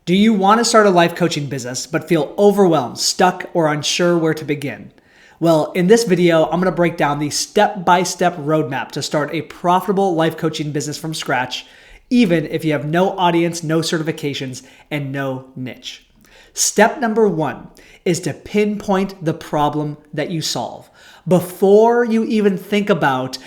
Do you want to start a life coaching business but feel overwhelmed, stuck, or unsure where to begin? Well, in this video, I'm going to break down the step-by-step roadmap to start a profitable life coaching business from scratch, even if you have no audience, no certifications, and no niche. Step number one is to pinpoint the problem that you solve. Before you even think about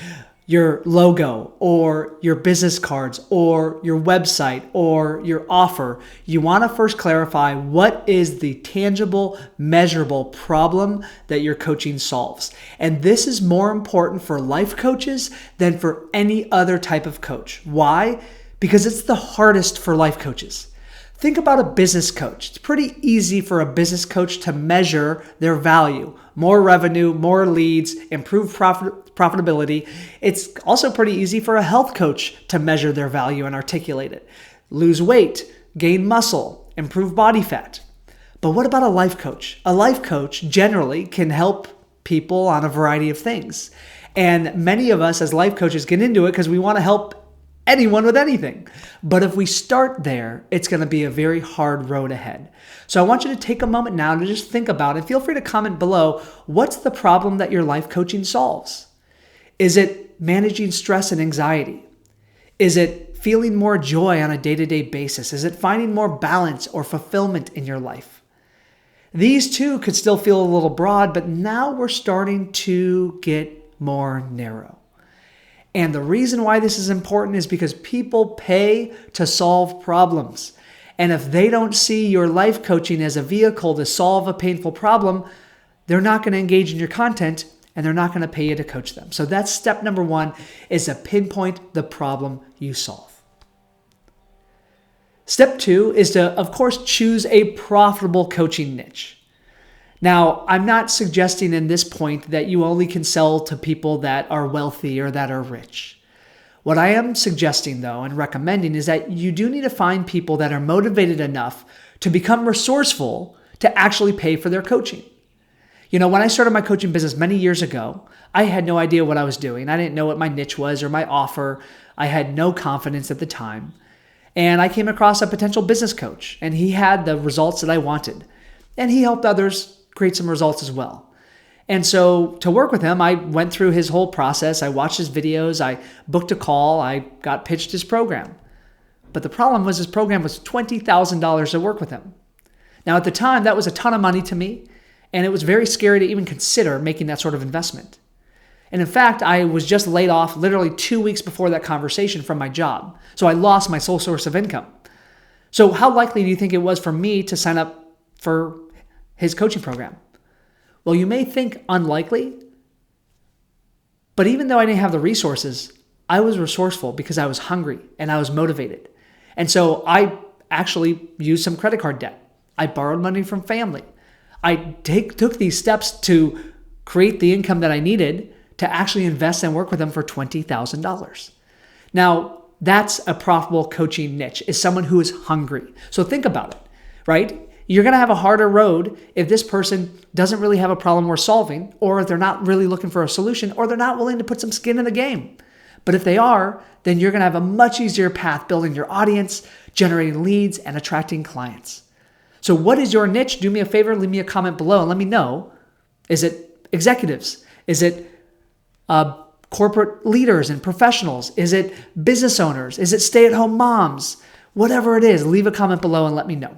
your logo or your business cards or your website or your offer, you want to first clarify what is the tangible, measurable problem that your coaching solves. And this is more important for life coaches than for any other type of coach. Why? Because it's the hardest for life coaches. Think about a business coach. It's pretty easy for a business coach to measure their value. More revenue, more leads, improved profitability. It's also pretty easy for a health coach to measure their value and articulate it. Lose weight, gain muscle, improve body fat. But what about a life coach? A life coach generally can help people on a variety of things. And many of us as life coaches get into it because we want to help anyone with anything. But if we start there, it's going to be a very hard road ahead. So I want you to take a moment now to just think about it. Feel free to comment below. What's the problem that your life coaching solves? Is it managing stress and anxiety? Is it feeling more joy on a day-to-day basis? Is it finding more balance or fulfillment in your life? These two could still feel a little broad, but now we're starting to get more narrow. And the reason why this is important is because people pay to solve problems. And if they don't see your life coaching as a vehicle to solve a painful problem, they're not going to engage in your content and they're not going to pay you to coach them. So that's step number one, is to pinpoint the problem you solve. Step two is to, of course, choose a profitable coaching niche. Now, I'm not suggesting in this point that you only can sell to people that are wealthy or that are rich. What I am suggesting, though, and recommending is that you do need to find people that are motivated enough to become resourceful to actually pay for their coaching. You know, when I started my coaching business many years ago, I had no idea what I was doing. I didn't know what my niche was or my offer. I had no confidence at the time. And I came across a potential business coach, and he had the results that I wanted. And he helped others create some results as well. And so to work with him, I went through his whole process. I watched his videos. I booked a call. I got pitched his program. But the problem was his program was $20,000 to work with him. Now, at the time, that was a ton of money to me, and it was very scary to even consider making that sort of investment. And in fact, I was just laid off literally 2 weeks before that conversation from my job. So I lost my sole source of income. So how likely do you think it was for me to sign up for his coaching program? Well, you may think unlikely, but even though I didn't have the resources, I was resourceful because I was hungry and I was motivated. And so I actually used some credit card debt. I borrowed money from family. I took these steps to create the income that I needed to actually invest and work with them for $20,000. Now, that's a profitable coaching niche, is someone who is hungry. So think about it, right? You're going to have a harder road if this person doesn't really have a problem we're solving, or if they're not really looking for a solution, or they're not willing to put some skin in the game. But if they are, then you're going to have a much easier path building your audience, generating leads, and attracting clients. So what is your niche? Do me a favor, leave me a comment below and let me know. Is it executives? Is it corporate leaders and professionals? Is it business owners? Is it stay-at-home moms? Whatever it is, leave a comment below and let me know.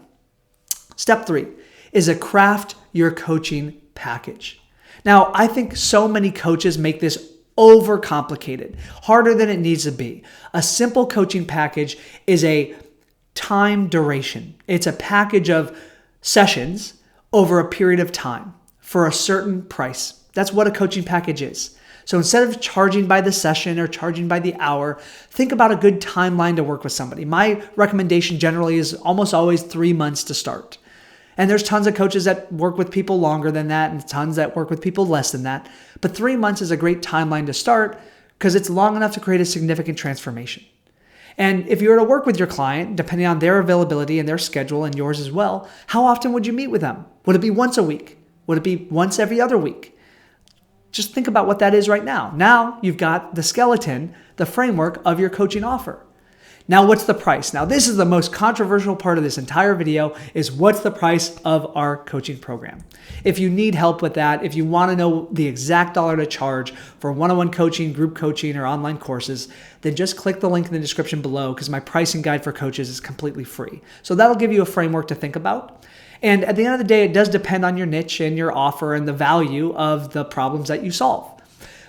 Step three is to craft your coaching package. Now, I think so many coaches make this overcomplicated, harder than it needs to be. A simple coaching package is a time duration. It's a package of sessions over a period of time for a certain price. That's what a coaching package is. So instead of charging by the session or charging by the hour, think about a good timeline to work with somebody. My recommendation generally is almost always 3 months to start. And there's tons of coaches that work with people longer than that and tons that work with people less than that. But 3 months is a great timeline to start because it's long enough to create a significant transformation. And if you were to work with your client, depending on their availability and their schedule and yours as well, how often would you meet with them? Would it be once a week? Would it be once every other week? Just think about what that is right now. Now you've got the skeleton, the framework of your coaching offer. Now, what's the price? Now, this is the most controversial part of this entire video is what's the price of our coaching program? If you need help with that, if you want to know the exact dollar to charge for one-on-one coaching, group coaching, or online courses, then just click the link in the description below because my pricing guide for coaches is completely free. So that'll give you a framework to think about. And at the end of the day, it does depend on your niche and your offer and the value of the problems that you solve.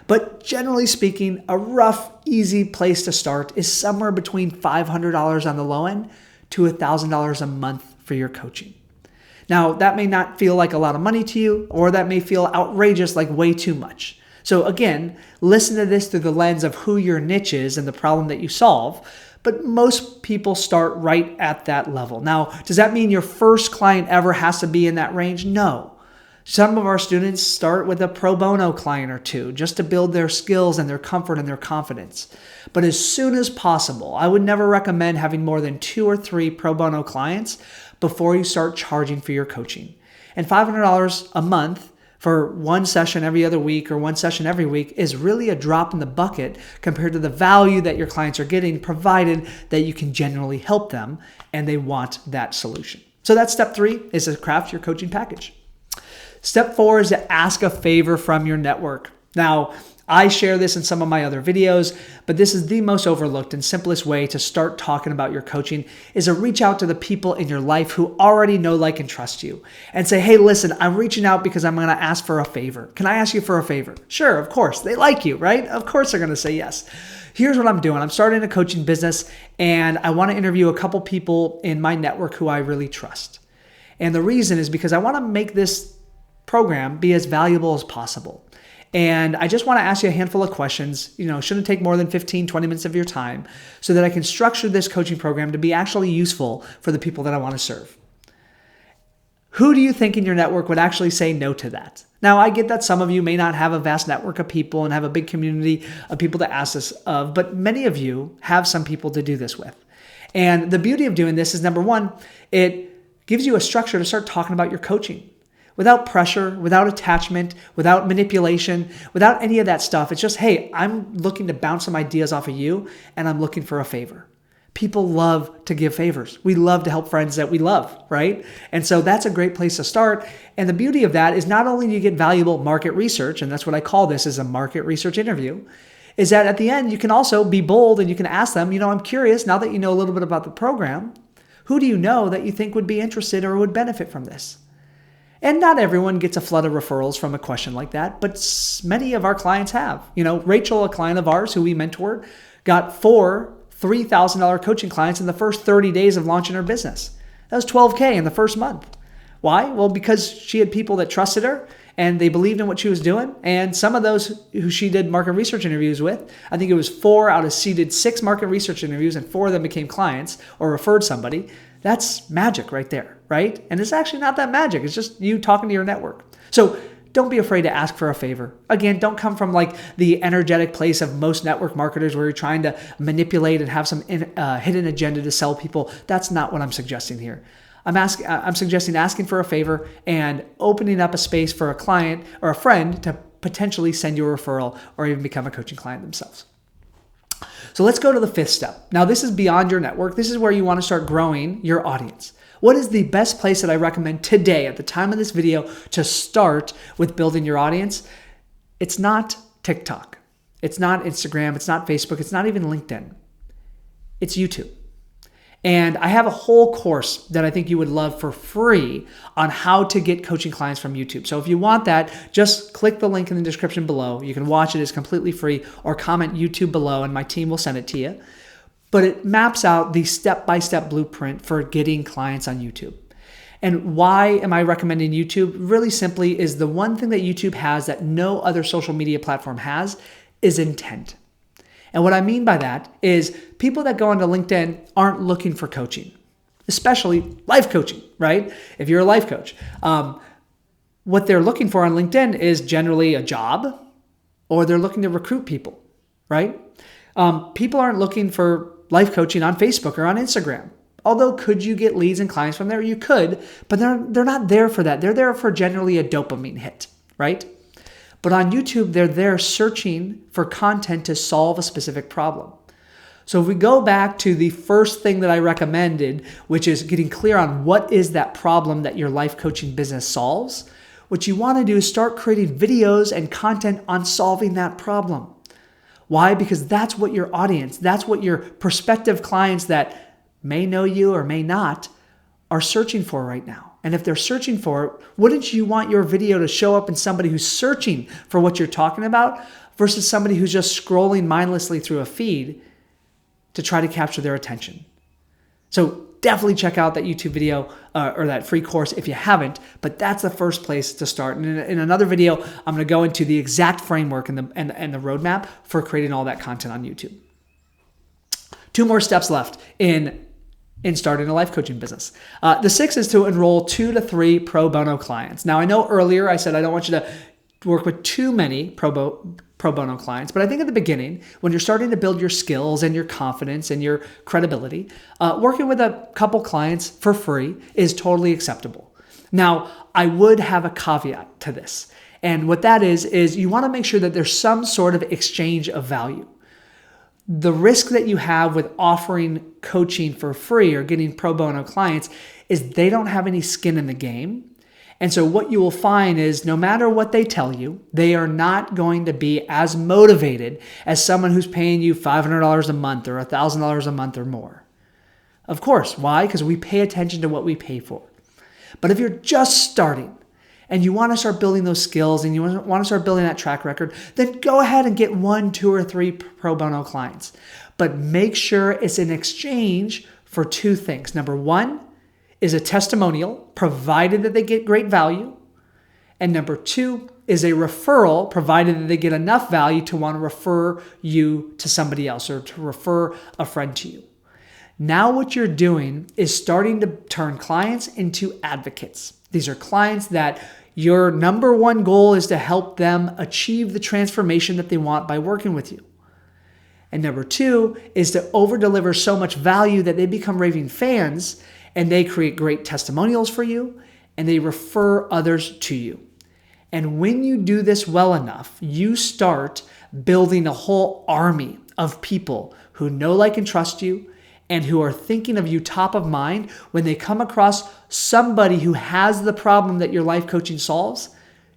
But generally speaking, a rough, easy place to start is somewhere between $500 on the low end to $1,000 a month for your coaching. Now, that may not feel like a lot of money to you, or that may feel outrageous, like way too much. So again, listen to this through the lens of who your niche is and the problem that you solve. But most people start right at that level. Now, does that mean your first client ever has to be in that range? No. Some of our students start with a pro bono client or two just to build their skills and their comfort and their confidence. But as soon as possible, I would never recommend having more than 2 or 3 pro bono clients before you start charging for your coaching. And $500 a month for one session every other week or one session every week is really a drop in the bucket compared to the value that your clients are getting, provided that you can genuinely help them and they want that solution. So that's step 3, is to craft your coaching package. Step 4 is to ask a favor from your network. Now, I share this in some of my other videos, but this is the most overlooked and simplest way to start talking about your coaching is to reach out to the people in your life who already know, like, and trust you and say, hey, listen, I'm reaching out because I'm going to ask for a favor. Can I ask you for a favor? Sure, of course. They like you, right? Of course they're going to say yes. Here's what I'm doing. I'm starting a coaching business and I want to interview a couple people in my network who I really trust. And the reason is because I want to make this program be as valuable as possible. And I just want to ask you a handful of questions, shouldn't take more than 15, 20 minutes of your time so that I can structure this coaching program to be actually useful for the people that I want to serve. Who do you think in your network would actually say no to that? Now, I get that some of you may not have a vast network of people and have a big community of people to ask this of, but many of you have some people to do this with. And the beauty of doing this is, number one, it gives you a structure to start talking about your coaching. Without pressure, without attachment, without manipulation, without any of that stuff. It's just, hey, I'm looking to bounce some ideas off of you and I'm looking for a favor. People love to give favors. We love to help friends that we love, right? And so that's a great place to start. And the beauty of that is not only do you get valuable market research, and that's what I call this as a market research interview, is that at the end, you can also be bold and you can ask them, I'm curious, now that you know a little bit about the program, who do you know that you think would be interested or would benefit from this? And not everyone gets a flood of referrals from a question like that, but many of our clients have. Rachel, a client of ours who we mentored, got 4 $3,000 coaching clients in the first 30 days of launching her business. That was $12K in the first month. Why? Well, because she had people that trusted her and they believed in what she was doing. And some of those who she did market research interviews with, I think it was 4 out of seeded 6 market research interviews, and 4 of them became clients or referred somebody. That's magic right there, right? And it's actually not that magic. It's just you talking to your network. So don't be afraid to ask for a favor. Again, don't come from like the energetic place of most network marketers where you're trying to manipulate and have some hidden agenda to sell people. That's not what I'm suggesting here. I'm suggesting asking for a favor and opening up a space for a client or a friend to potentially send you a referral or even become a coaching client themselves. So let's go to the 5th step. Now, this is beyond your network. This is where you want to start growing your audience. What is the best place that I recommend today at the time of this video to start with building your audience? It's not TikTok. It's not Instagram. It's not Facebook. It's not even LinkedIn. It's YouTube. And I have a whole course that I think you would love for free on how to get coaching clients from YouTube. So if you want that, just click the link in the description below. You can watch it. It's completely free, or comment YouTube below and my team will send it to you. But it maps out the step-by-step blueprint for getting clients on YouTube. And why am I recommending YouTube? Really simply is the one thing that YouTube has that no other social media platform has is intent. And what I mean by that is people that go onto LinkedIn aren't looking for coaching, especially life coaching, right? If you're a life coach, what they're looking for on LinkedIn is generally a job, or they're looking to recruit people, right? People aren't looking for life coaching on Facebook or on Instagram. Although could you get leads and clients from there? You could, but they're not there for that. They're there for generally a dopamine hit, right? But on YouTube, they're there searching for content to solve a specific problem. So if we go back to the first thing that I recommended, which is getting clear on what is that problem that your life coaching business solves, what you want to do is start creating videos and content on solving that problem. Why? Because that's what your audience, that's what your prospective clients that may know you or may not are searching for right now. And if they're searching for it, wouldn't you want your video to show up in somebody who's searching for what you're talking about versus somebody who's just scrolling mindlessly through a feed to try to capture their attention? So definitely check out that YouTube video or that free course if you haven't, but that's the first place to start. And in another video, I'm going to go into the exact framework and the roadmap for creating all that content on YouTube. 2 more steps left in starting a life coaching business. The 6th is to enroll 2 to 3 pro bono clients. Now, I know earlier I said I don't want you to work with too many pro bono clients, but I think at the beginning, when you're starting to build your skills and your confidence and your credibility, working with a couple clients for free is totally acceptable. Now, I would have a caveat to this. And what that is you want to make sure that there's some sort of exchange of value. The risk that you have with offering coaching for free or getting pro bono clients is they don't have any skin in the game. And so what you will find is no matter what they tell you, they are not going to be as motivated as someone who's paying you $500 a month or $1,000 a month or more. Of course, why? Because we pay attention to what we pay for. But if you're just starting and you want to start building those skills and you want to start building that track record, then go ahead and get 1, 2, or 3 pro bono clients. But make sure it's in exchange for 2 things. Number 1 is a testimonial, provided that they get great value. And number 2 is a referral, provided that they get enough value to want to refer you to somebody else or to refer a friend to you. Now what you're doing is starting to turn clients into advocates. These are clients that your number 1 goal is to help them achieve the transformation that they want by working with you. And number 2 is to over-deliver so much value that they become raving fans and they create great testimonials for you and they refer others to you. And when you do this well enough, you start building a whole army of people who know, like, and trust you and who are thinking of you top of mind when they come across somebody who has the problem that your life coaching solves.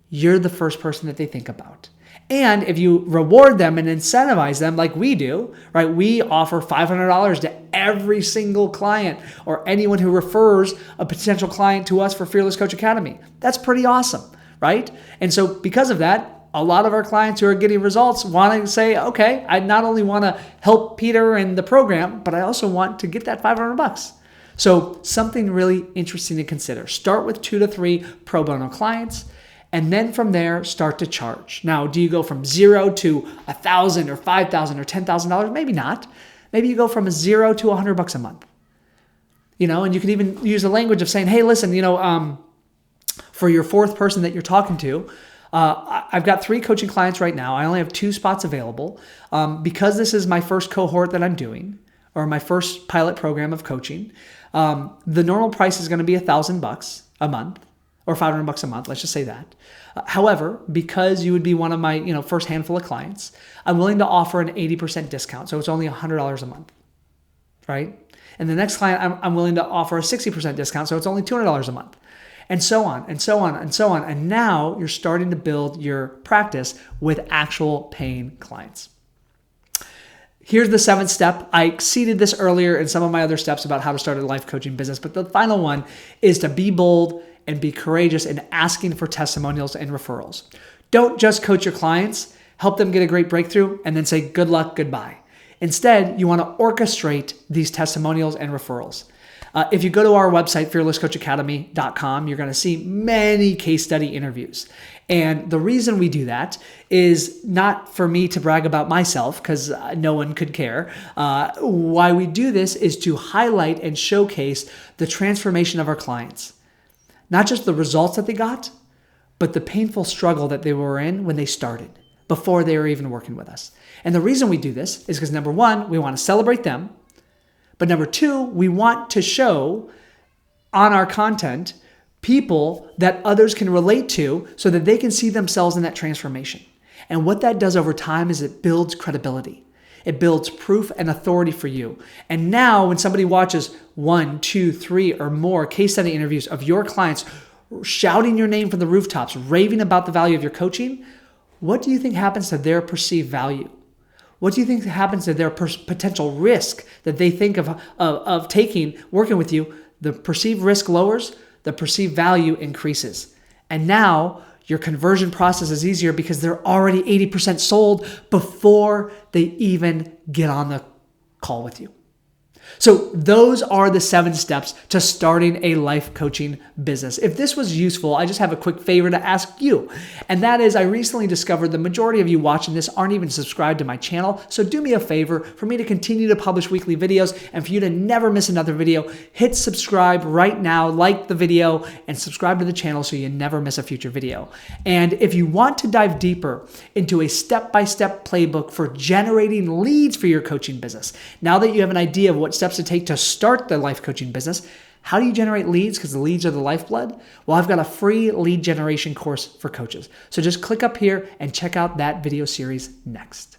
You're the first person that they think about. And if you reward them and incentivize them like we do, right? We offer $500 to every single client or anyone who refers a potential client to us for Fearless Coach Academy. That's pretty awesome, right? And so because of that, a lot of our clients who are getting results want to say, okay, I not only want to help Peter and the program, but I also want to get that $500. So something really interesting to consider. Start with 2 to 3 pro bono clients. And then from there, start to charge. Now, do you go from 0 to $1,000 or $5,000 or $10,000? Maybe not. Maybe you go from a 0 to $100 a month. And you can even use the language of saying, hey, listen, for your 4th person that you're talking to, I've got 3 coaching clients right now. I only have 2 spots available. Because this is my first cohort that I'm doing, or my first pilot program of coaching, the normal price is going to be $1,000 a month. Or $500 a month, let's just say that. However, because you would be one of my first handful of clients, I'm willing to offer an 80% discount. So it's only $100 a month, right? And the next client, I'm willing to offer a 60% discount. So it's only $200 a month. And so on, and so on, and so on. And now you're starting to build your practice with actual paying clients. Here's the 7th step. I exceeded this earlier in some of my other steps about how to start a life coaching business. But the final one is to be bold and be courageous in asking for testimonials and referrals. Don't just coach your clients, help them get a great breakthrough, and then say good luck, goodbye. Instead, you want to orchestrate these testimonials and referrals. If you go to our website, fearlesscoachacademy.com, you're going to see many case study interviews. And the reason we do that is not for me to brag about myself, because no one could care. Why we do this is to highlight and showcase the transformation of our clients. Not just the results that they got, but the painful struggle that they were in when they started, before they were even working with us. And the reason we do this is because number 1, we want to celebrate them. But number 2, we want to show on our content people that others can relate to so that they can see themselves in that transformation. And what that does over time is it builds credibility. It builds proof and authority for you. And now when somebody watches 1, 2, 3, or more case study interviews of your clients shouting your name from the rooftops, raving about the value of your coaching, what do you think happens to their perceived value? What do you think happens to their potential risk that they think of taking, working with you? The perceived risk lowers, the perceived value increases. And now your conversion process is easier because they're already 80% sold before they even get on the call with you. So those are the 7 steps to starting a life coaching business. If this was useful, I just have a quick favor to ask you. And that is, I recently discovered the majority of you watching this aren't even subscribed to my channel. So do me a favor, for me to continue to publish weekly videos and for you to never miss another video, hit subscribe right now, like the video, and subscribe to the channel so you never miss a future video. And if you want to dive deeper into a step-by-step playbook for generating leads for your coaching business, now that you have an idea of what steps to take to start the life coaching business, how do you generate leads? Because the leads are the lifeblood. Well, I've got a free lead generation course for coaches. So just click up here and check out that video series next.